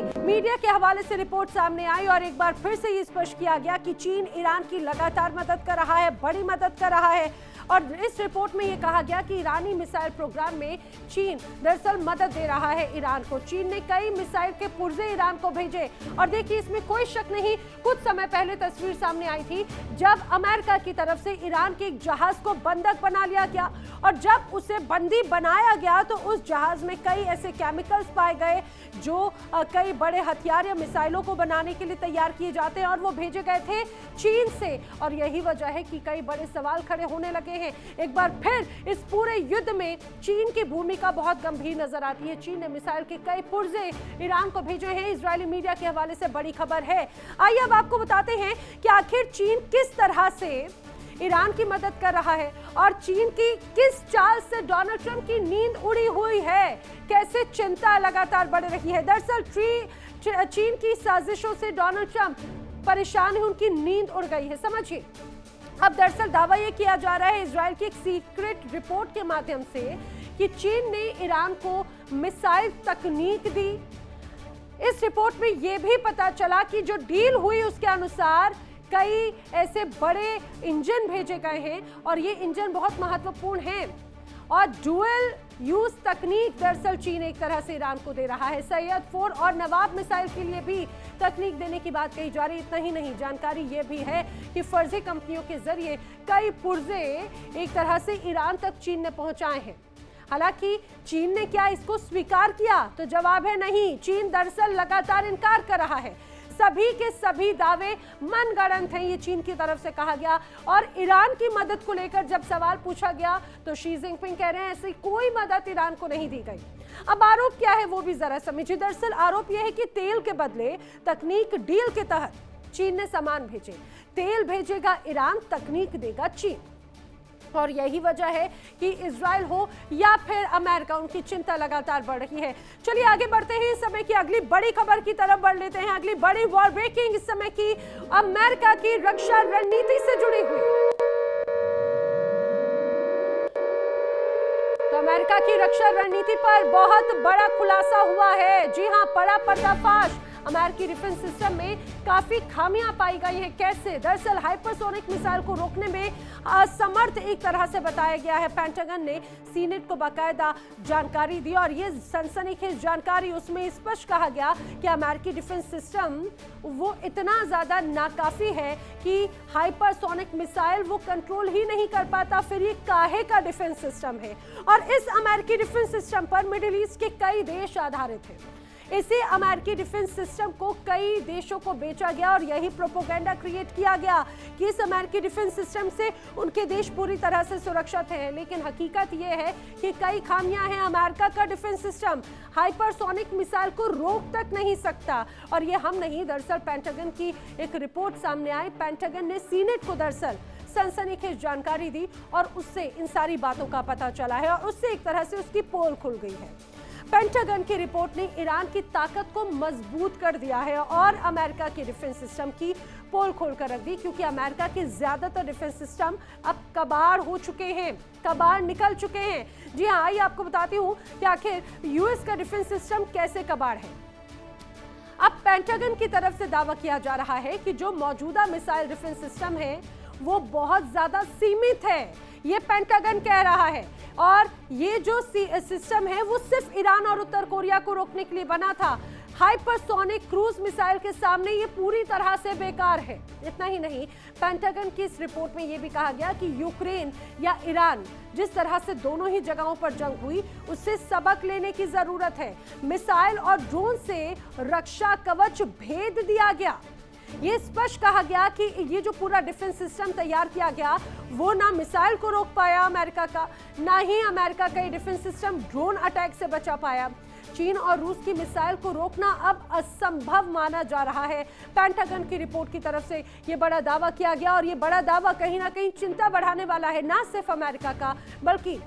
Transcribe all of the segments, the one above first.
Media के हवाले से रिपोर्ट सामने आई और एक बार फिर से ये स्पष्ट किया गया कि चीन ईरान की लगातार मदद कर रहा है, बड़ी मदद कर रहा है। और इस रिपोर्ट में ये कहा गया कि ईरानी मिसाइल प्रोग्राम में चीन दरअसल मदद दे रहा है ईरान को। चीन ने कई मिसाइल के पुर्जे ईरान को भेजे और देखिए इसमें कोई शक नहीं, कुछ समय पहले तस्वीर सामने आई थी जब अमेरिका की तरफ से ईरान के एक जहाज को बंधक बना लिया गया और जब उसे बंदी बनाया गया तो उस जहाज में कई ऐसे केमिकल्स पाए गए जो कई बड़े हथियार या मिसाइलों को बनाने के लिए तैयार किए जाते हैं और वो भेजे गए थे चीन से। और यही वजह है कि कई बड़े सवाल खड़े होने लगे हैं। एक बार फिर इस पूरे युद्ध में चीन की भूमिका बहुत गंभीर नजर आती है। चीन ने मिसाइल के कई पुर्जे ईरान को भेजे हैं। इजरायली मीडिया के हवाले से बड़ी खबर है। आइए अब आपको बताते हैं कि आखिर चीन किस तरह से ईरान की मदद कर रहा है और चीन की किस चाल से डोनाल्ड ट्रंप की नींद उड़ी हुई है, कैसे चिंता लगातार बढ़ रही है। दरअसल चीन की साजिशों से डोनाल्ड ट्रंप परेशान है, उनकी नींद उड़ गई है। समझिए, अब दरअसल दावा यह किया जा रहा है इजराइल की एक सीक्रेट रिपोर्ट के माध्यम से कि चीन ने ईरान को मिसाइल तकनीक दी। इस रिपोर्ट में यह भी पता चला कि जो डील हुई उसके अनुसार कई ऐसे बड़े इंजन भेजे गए हैं और ये इंजन बहुत महत्वपूर्ण हैं और डुअल यूज तकनीक दरअसल चीन एक तरह से ईरान को दे रहा है। सैयद 4 और नवाब मिसाइल के लिए भी तकनीक देने की बात कही जा रही है। इतना ही नहीं, जानकारी ये भी है कि फर्जी कंपनियों के जरिए कई पुर्जे एक तरह से ईरान तक चीन ने पहुंचाए हैं। हालांकि चीन ने क्या इसको स्वीकार किया, तो जवाब है नहीं। चीन दरअसल लगातार इनकार कर रहा है। सभी के सभी दावे मनगढ़ंत हैं, ये चीन की तरफ से कहा गया। और ईरान की मदद को लेकर जब सवाल पूछा गया तो शी जिनपिंग कह रहे हैं ऐसी कोई मदद ईरान को नहीं दी गई। अब आरोप क्या है वो भी जरा समझिए। दरअसल आरोप यह है कि तेल के बदले तकनीक डील के तहत चीन ने सामान भेजे। तेल भेजेगा ईरान, तकनीक देगा चीन। और यही वजह है कि इजराइल हो या फिर अमेरिका, उनकी चिंता लगातार बढ़ रही है। चलिए आगे बढ़ते हैं, इस समय की अगली बड़ी खबर की तरफ बढ़ लेते हैं। अगली बड़ी वॉर ब्रेकिंग इस समय की अमेरिका की रक्षा रणनीति से जुड़ी हुई। तो अमेरिका की रक्षा रणनीति पर बहुत बड़ा खुलासा हुआ है। जी हां, बड़ा पर्दाफाश। अमेरिकी डिफेंस सिस्टम में काफी खामियां पाई गई हैं। कैसे? दरअसल हाइपरसोनिक मिसाइल को रोकने में असमर्थ एक तरह से बताया गया है। पेंटागन ने सीनेट को बाकायदा जानकारी दी और ये सनसनीखेज जानकारी, उसमें स्पष्ट कहा गया कि अमेरिकी डिफेंस सिस्टम वो इतना ज्यादा नाकाफी है कि हाइपरसोनिक मिसाइल वो कंट्रोल ही नहीं कर पाता, फिर ये काहे का डिफेंस सिस्टम है। और इस अमेरिकी डिफेंस सिस्टम पर मिडिल ईस्ट के कई देश आधारित हैं। इसी अमेरिकी डिफेंस सिस्टम को कई देशों को बेचा गया और यही प्रोपेगेंडा क्रिएट किया गया कि इस अमेरिकी डिफेंस सिस्टम से उनके देश पूरी तरह से सुरक्षित हैं। लेकिन हकीकत यह है कि कई खामियां हैं। अमेरिका का डिफेंस सिस्टम हाइपरसोनिक मिसाइल को रोक तक नहीं सकता। और ये हम नहीं, दरअसल पेंटागन की एक रिपोर्ट सामने आई। पेंटागन ने सीनेट को दरअसल सनसनीखेज जानकारी दी और उससे इन सारी बातों का पता चला है और उससे एक तरह से उसकी पोल खुल गई है। पेंटागन की रिपोर्ट ने ईरान की ताकत को मजबूत कर दिया है और अमेरिका के डिफेंस सिस्टम की पोल खोलकर रख दी, क्योंकि अमेरिका के ज्यादातर डिफेंस सिस्टम अब कबाड़ हो चुके हैं, कबाड़ निकल चुके हैं। जी हाँ, आइए आपको बताती हूँ कि आखिर यूएस का डिफेंस सिस्टम कैसे कबाड़ है। अब पेंटागन की तरफ से दावा किया जा रहा है कि जो मौजूदा मिसाइल डिफेंस सिस्टम है वो बहुत ज्यादा सीमित है, ये पेंटागन कह रहा है। और ये जो सिस्टम है वो सिर्फ ईरान और उत्तर कोरिया को रोकने के लिए बना था। हाइपरसोनिक क्रूज मिसाइल के सामने ये पूरी तरह से बेकार है। इतना ही नहीं, पेंटागन की इस रिपोर्ट में ये भी कहा गया कि यूक्रेन या ईरान, जिस तरह से दोनों ही जगहों पर जंग हुई, उससे सबक लेने की जरूरत है। मिसाइल और ड्रोन से रक्षा कवच भेद दिया गया। ये स्पष्ट कहा गया कि ये जो पूरा डिफेंस सिस्टम तैयार किया गया वो ना मिसाइल को रोक पाया अमेरिका का, ना ही अमेरिका का ये डिफेंस सिस्टम ड्रोन अटैक से बचा पाया। चीन और रूस की मिसाइल को रोकना अब असंभव माना जा रहा है। पेंटागन की रिपोर्ट की तरफ से ये बड़ा दावा किया गया और ये बड़ा दावा कहीं ना कहीं चिंता बढ़ाने वाला है, ना सिर्फ अमेरिका का बल्कि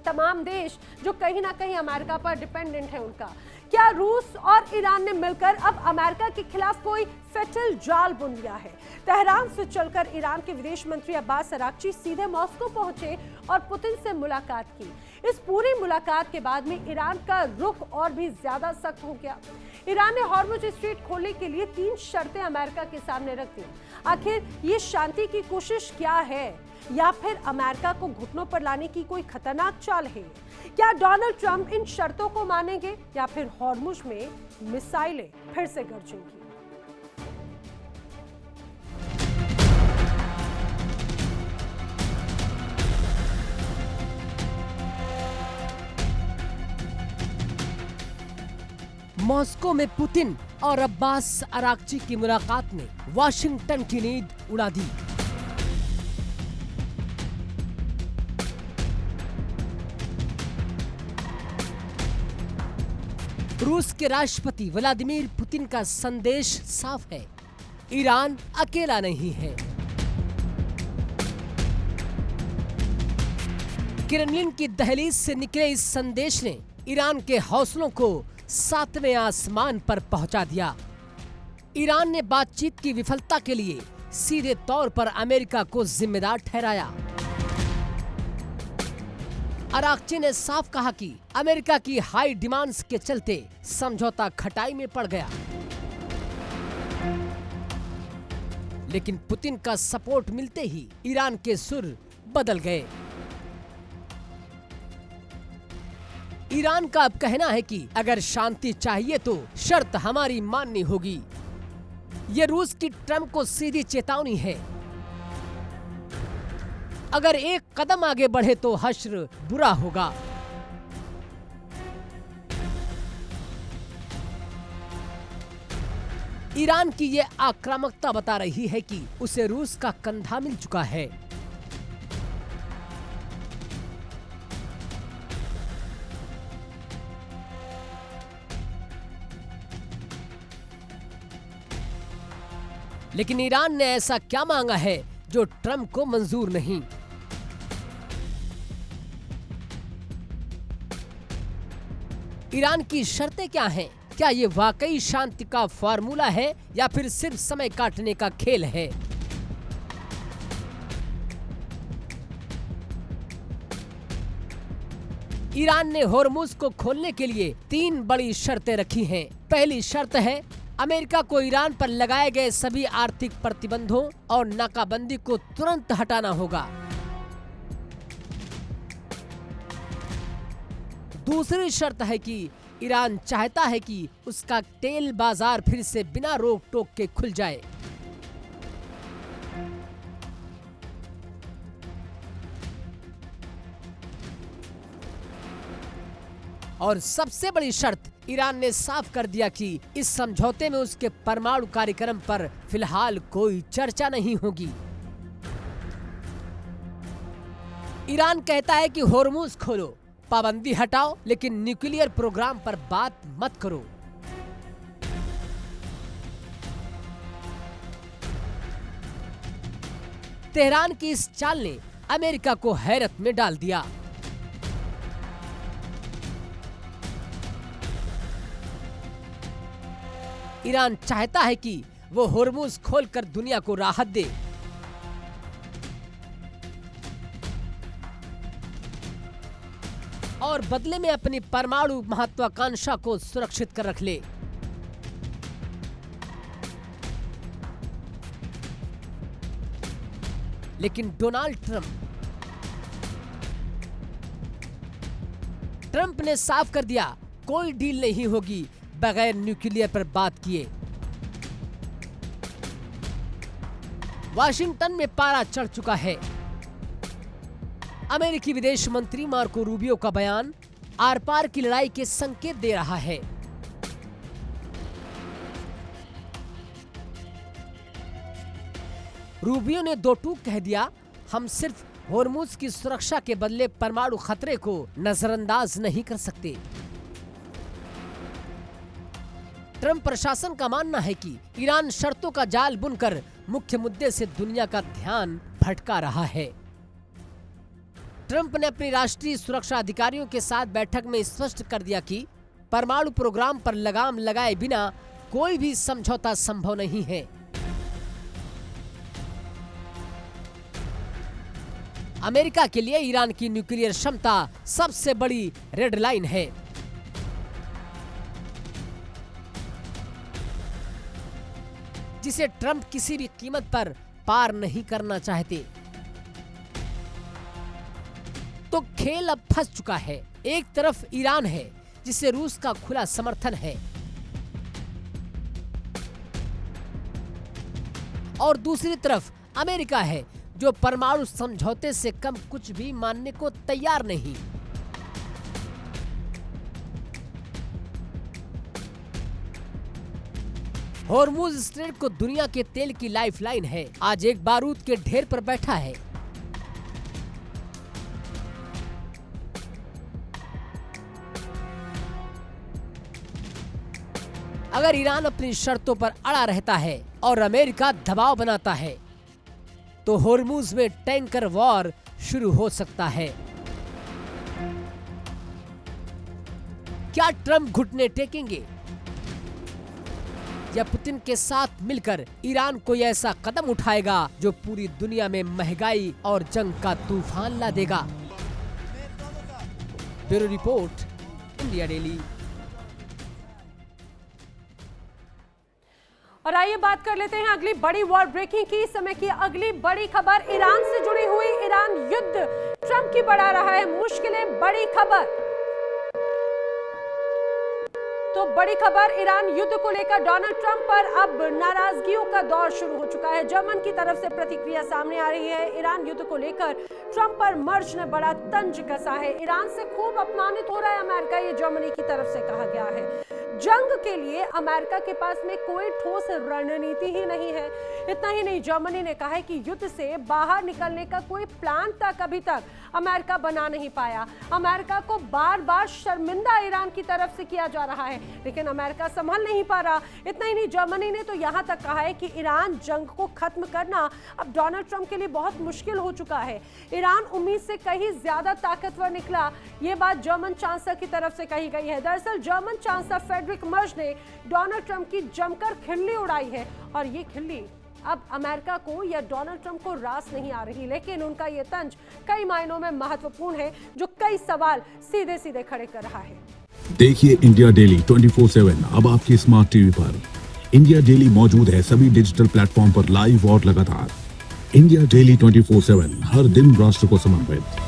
तमाम देश जो कहीं ना कहीं अमेरिका पर डिपेंडेंट है उनका। क्या रूस और ईरान ने मिलकर अब अमेरिका के खिलाफ कोई फेटल जाल बुन लिया है? तेहरान से चलकर ईरान के विदेश मंत्री अब्बास अराक्ची सीधे मॉस्को पहुंचे और पुतिन से मुलाकात की। इस पूरी मुलाकात के बाद में ईरान का रुख और भी ज्यादा सख्त हो गया। ईरान ने हॉर्मुज स्ट्रेट खोलने के लिए 3 शर्तें अमेरिका के सामने रख दी। आखिर ये शांति की कोशिश क्या है, या फिर अमेरिका को घुटनों पर लाने की कोई खतरनाक चाल है? क्या डोनाल्ड ट्रंप इन शर्तों को मानेंगे, या फिर हॉर्मुज में मिसाइलें फिर से गरजेंगी? मॉस्को में पुतिन और अब्बास अराक्ची की मुलाकात ने वाशिंगटन की नींद उड़ा दी। रूस के राष्ट्रपति व्लादिमीर पुतिन का संदेश साफ है, ईरान अकेला नहीं है। क्रेमलिन की दहलीज से निकले इस संदेश ने ईरान के हौसलों को 7वें आसमान पर पहुंचा दिया। ईरान ने बातचीत की विफलता के लिए सीधे तौर पर अमेरिका को जिम्मेदार ठहराया। अराक्ची ने साफ कहा कि अमेरिका की हाई डिमांड्स के चलते समझौता खटाई में पड़ गया। लेकिन पुतिन का सपोर्ट मिलते ही ईरान के सुर बदल गए। ईरान का अब कहना है कि अगर शांति चाहिए तो शर्त हमारी माननी होगी। ये रूस की ट्रंप को सीधी चेतावनी है। अगर एक कदम आगे बढ़े तो हश्र बुरा होगा। ईरान की ये आक्रामकता बता रही है कि उसे रूस का कंधा मिल चुका है। लेकिन ईरान ने ऐसा क्या मांगा है जो ट्रंप को मंजूर नहीं? ईरान की शर्तें क्या हैं? क्या ये वाकई शांति का फार्मूला है या फिर सिर्फ समय काटने का खेल है? ईरान ने हॉर्मुज को खोलने के लिए 3 बड़ी शर्तें रखी हैं। पहली शर्त है अमेरिका को ईरान पर लगाए गए सभी आर्थिक प्रतिबंधों और नाकाबंदी को तुरंत हटाना होगा। दूसरी शर्त है कि ईरान चाहता है कि उसका तेल बाजार फिर से बिना रोक टोक के खुल जाए। और सबसे बड़ी शर्त, ईरान ने साफ कर दिया कि इस समझौते में उसके परमाणु कार्यक्रम पर फिलहाल कोई चर्चा नहीं होगी। ईरान कहता है कि हॉर्मुज खोलो, पाबंदी हटाओ, लेकिन न्यूक्लियर प्रोग्राम पर बात मत करो। तेहरान की इस चाल ने अमेरिका को हैरत में डाल दिया। ईरान चाहता है कि वो हॉर्मुज खोलकर दुनिया को राहत दे। और बदले में अपनी परमाणु महत्वाकांक्षा को सुरक्षित कर रख ले। लेकिन डोनाल्ड ट्रंप ने साफ कर दिया, कोई डील नहीं होगी बगैर न्यूक्लियर पर बात किए। वाशिंगटन में पारा चढ़ चुका है। अमेरिकी विदेश मंत्री मार्को रूबियो का बयान आर पार की लड़ाई के संकेत दे रहा है। रूबियो ने दो टूक कह दिया, हम सिर्फ हॉर्मुज की सुरक्षा के बदले परमाणु खतरे को नजरअंदाज नहीं कर सकते। ट्रंप प्रशासन का मानना है कि ईरान शर्तों का जाल बुनकर मुख्य मुद्दे से दुनिया का ध्यान भटका रहा है। ट्रंप ने अपनी राष्ट्रीय सुरक्षा अधिकारियों के साथ बैठक में स्पष्ट कर दिया कि परमाणु प्रोग्राम पर लगाम लगाए बिना कोई भी समझौता संभव नहीं है। अमेरिका के लिए ईरान की न्यूक्लियर क्षमता सबसे बड़ी रेड लाइन है। जिसे ट्रंप किसी भी कीमत पर पार नहीं करना चाहते। तो खेल अब फंस चुका है। एक तरफ ईरान है जिसे रूस का खुला समर्थन है, और दूसरी तरफ अमेरिका है जो परमाणु समझौते से कम कुछ भी मानने को तैयार नहीं। हॉर्मुज स्ट्रेट को दुनिया के तेल की लाइफलाइन है, आज एक बारूद के ढेर पर बैठा है। अगर ईरान अपनी शर्तों पर अड़ा रहता है और अमेरिका दबाव बनाता है तो हॉर्मुज में टैंकर वॉर शुरू हो सकता है। क्या ट्रंप घुटने टेकेंगे या पुतिन के साथ मिलकर ईरान कोई ऐसा कदम उठाएगा जो पूरी दुनिया में महंगाई और जंग का तूफान ला देगा? Bureau report, India daily. और आइए बात कर लेते हैं अगली बड़ी वॉर ब्रेकिंग की। इस समय की अगली बड़ी खबर ईरान से जुड़ी हुई। ईरान युद्ध ट्रंप की बढ़ा रहा है मुश्किलें। बड़ी खबर तो बड़ी खबर ईरान युद्ध को लेकर डोनाल्ड ट्रंप पर अब नाराजगियों का दौर शुरू हो चुका है। जर्मन की तरफ से प्रतिक्रिया सामने आ रही है। ईरान युद्ध को लेकर ट्रंप पर मर्ज ने बड़ा तंज कसा है। ईरान से खूब अपमानित हो रहा है अमेरिका, ये जर्मनी की तरफ से कहा गया है। जंग के लिए अमेरिका के पास में कोई ठोस रणनीति ही नहीं है। इतना ही नहीं, जर्मनी ने कहा है कि युद्ध से बाहर निकलने का कोई प्लान तक अभी तक अमेरिका बना नहीं पाया। अमेरिका को बार बार शर्मिंदा ईरान की तरफ से किया जा रहा है, लेकिन अमेरिका संभल नहीं पा रहा। इतना ही नहीं, जर्मनी ने तो यहां तक कहा है कि ईरान जंग को खत्म करना अब डोनाल्ड ट्रंप के लिए बहुत मुश्किल हो चुका है। ईरान उम्मीद से कहीं ज्यादा ताकतवर निकला, ये बात जर्मन चांसलर की तरफ से कही गई है। दरअसल जर्मन चांसलर फ्रेडरिक मर्ज ने डोनाल्ड ट्रंप की जमकर खिल्ली उड़ाई है, और ये खिल्ली अब अमेरिका को या डोनाल्ड ट्रंप को रास नहीं आ रही, लेकिन उनका ये तंज कई मायनों में महत्वपूर्ण है, जो कई सवाल सीधे सीधे खड़े कर रहा है। देखिए इंडिया डेली 24/7 अब आपकी स्मार्ट टीवी पर। इंडिया डेली मौजूद है सभी डिजिटल प्लेटफॉर्म पर लाइव और लगातार। इंडिया डेली 24/7 हर दिन राष्ट्र को समर्पित।